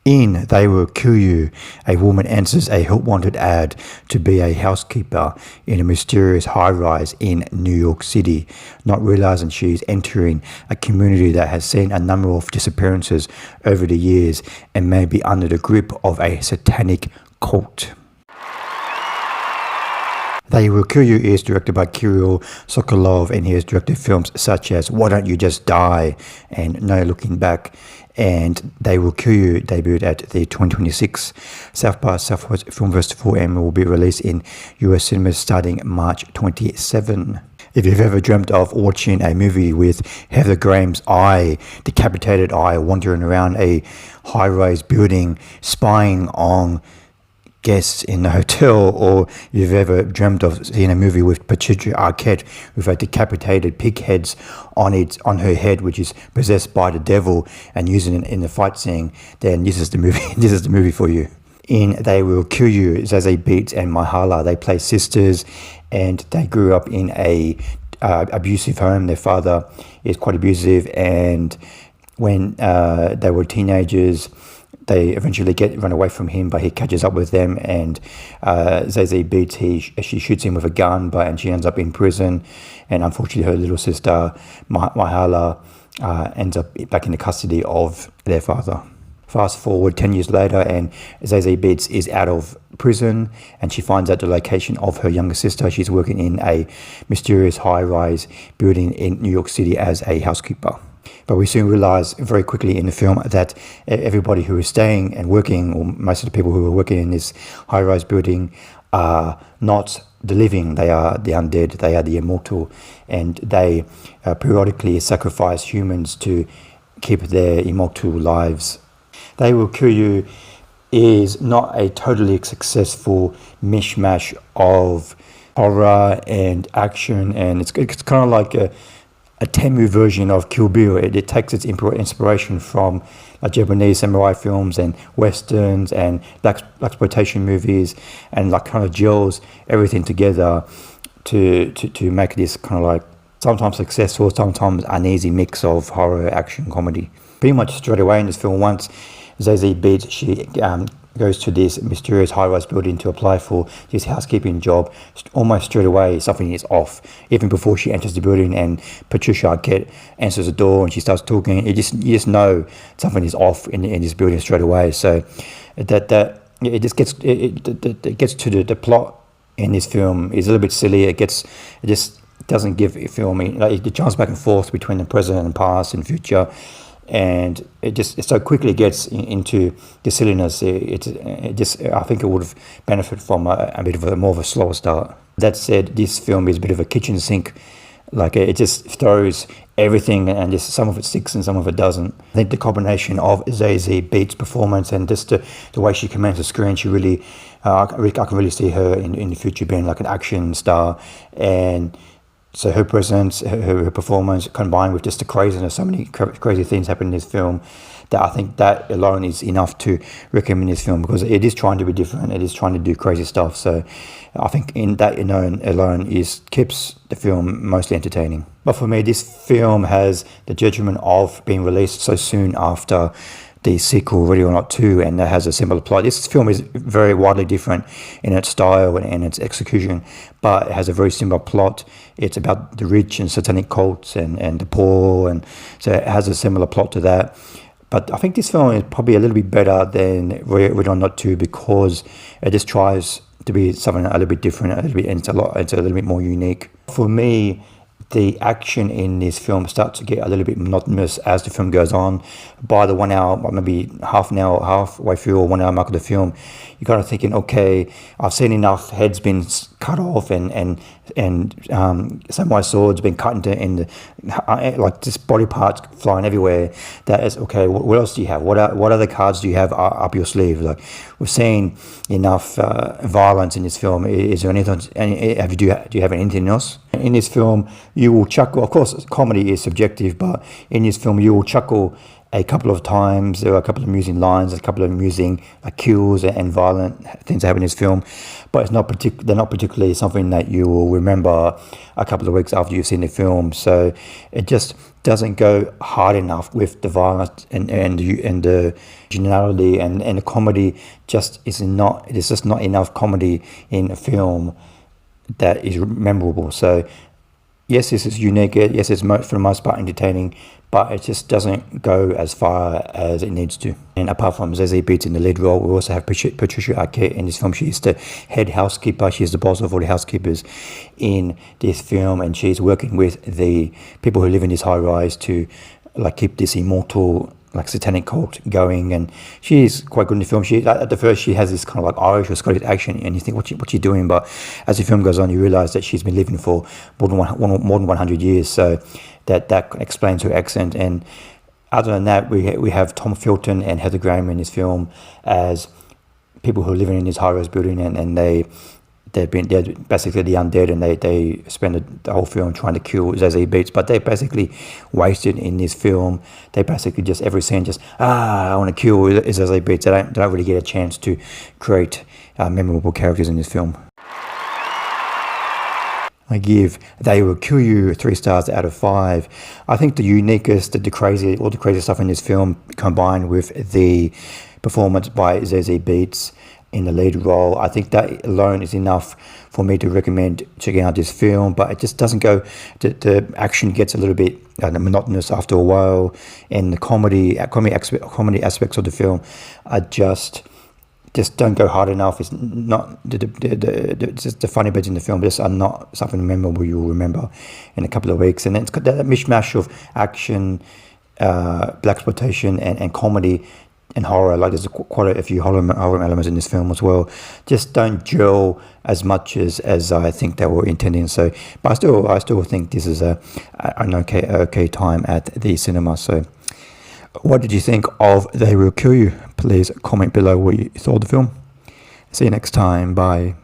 In They Will Kill You, a woman answers a help-wanted ad to be a housekeeper in a mysterious high-rise in New York City, not realizing she is entering a community that has seen a number of disappearances over the years and may be under the grip of a satanic cult. They Will Kill You is directed by Kirill Sokolov, and he has directed films such as Why Don't You Just Die and No Looking Back. And They Will Kill You debuted at the 2026 South by Southwest Film Festival and will be released in US cinemas starting March 27. If you've ever dreamt of watching a movie with Heather Graham's eye, decapitated eye, wandering around a high-rise building, spying on guests in the hotel, or you've ever dreamt of seeing a movie with Patricia Arquette with a decapitated pig heads on her head, which is possessed by the devil, and using it in the fight scene, then this is the movie. This is the movie for you. In They Will Kill You, Zazie, Beetz, and Myha'la, they play sisters, and they grew up in a abusive home. Their father is quite abusive, and when they were teenagers, they eventually run away from him, but he catches up with them, and Zazie Beetz, she shoots him with a gun, and she ends up in prison, and unfortunately her little sister Myha'la ends up back in the custody of their father. Fast forward 10 years later, and Zazie Beetz is out of prison, and she finds out the location of her younger sister. She's working in a mysterious high-rise building in New York City as a housekeeper. But we soon realize very quickly in the film that everybody who is staying and working, or most of the people who are working in this high-rise building, are not the living. They are the undead. They are the immortal, and they periodically sacrifice humans to keep their immortal lives. They Will Kill You is not a totally successful mishmash of horror and action, and it's kind of like a Temu version of Kill Bill. It takes its inspiration from Japanese samurai films and westerns and blaxploitation movies, and kind of gels everything together to make this kind of like sometimes successful, sometimes uneasy mix of horror, action, comedy. Pretty much straight away in this film, once Zazie Beetz, she goes to this mysterious high-rise building to apply for this housekeeping job, almost straight away something is off. Even before she enters the building and Patricia Arquette answers the door and she starts talking, you just know something is off in this building straight away. So that it just gets it gets to the plot in this film is a little bit silly. It just doesn't give a film it jumps back and forth between the present and past and future. And it so quickly gets into the silliness. I think it would have benefited from a bit of more of a slower start. That said, this film is a bit of a kitchen sink. It just throws everything, and just some of it sticks and some of it doesn't. I think the combination of Zazie Beetz' performance and just the way she commands the screen, she really, I can really see her in the future being like an action star. And so her presence, her performance, combined with just the craziness, so many crazy things happen in this film, that I think that alone is enough to recommend this film, because it is trying to be different. It is trying to do crazy stuff. So I think in that alone keeps the film mostly entertaining. But for me, this film has the detriment of being released so soon after the sequel, Ready or Not 2, and that has a similar plot. This film is very widely different in its style and its execution, but it has a very similar plot. It's about the rich and satanic cults and the poor, and so it has a similar plot to that. But I think this film is probably a little bit better than Ready or Not 2, because it just tries to be something a little bit different, and it's a little bit more unique. For me, the action in this film starts to get a little bit monotonous as the film goes on. By the 1 hour, maybe halfway through or 1 hour mark of the film, you're kind of thinking, okay, I've seen enough heads been cut off and samurai swords being cut into like just body parts flying everywhere. That is okay. What else do you have? What other cards do you have up your sleeve? Like, we've seen enough violence in this film. Is there anything? Do you have anything else in this film? You will chuckle. Of course, comedy is subjective, but in this film, you will chuckle a couple of times. There are a couple of amusing lines, a couple of amusing kills and violent things that happen in this film, but they're not particularly something that you will remember a couple of weeks after you've seen the film. So it just doesn't go hard enough with the violence and the originality and the comedy. There's just not enough comedy in a film that is memorable. So yes, this is unique. Yes, it's for the most part entertaining, but it just doesn't go as far as it needs to. And apart from Zazie Beetz in the lead role, we also have Patricia Arquette in this film. She's the head housekeeper. She's the boss of all the housekeepers in this film, and she's working with the people who live in this high rise to keep this immortal satanic cult going. And she's quite good in the film. At the first she has this kind of Irish or Scottish accent, and you think what's she doing, but as the film goes on you realize that she's been living for more than 100 years, so that explains her accent. And other than that, we have Tom Felton and Heather Graham in this film as people who are living in this high-rise building, and they're basically the undead, and they spend the whole film trying to kill Zazie Beetz, but they're basically wasted in this film. They basically just every scene I want to kill Zazie Beetz. They don't really get a chance to create memorable characters in this film. I give They Will Kill You 3 stars out of 5. I think the uniquest, all the crazy stuff in this film, combined with the performance by Zazie Beetz in the lead role, I think that alone is enough for me to recommend checking out this film. But it just doesn't go, the action gets a little bit monotonous after a while, and the comedy aspects of the film are just don't go hard enough. It's not the funny bits in the film just are not something memorable you'll remember in a couple of weeks. And then it's got that mishmash of action, blaxploitation, and comedy and horror. There's quite a few horror elements in this film as well. Just don't gel as much as I think they were intending. So, but I still think this is an okay time at the cinema. So, what did you think of They Will Kill You? Please comment below what you thought of the film. See you next time. Bye.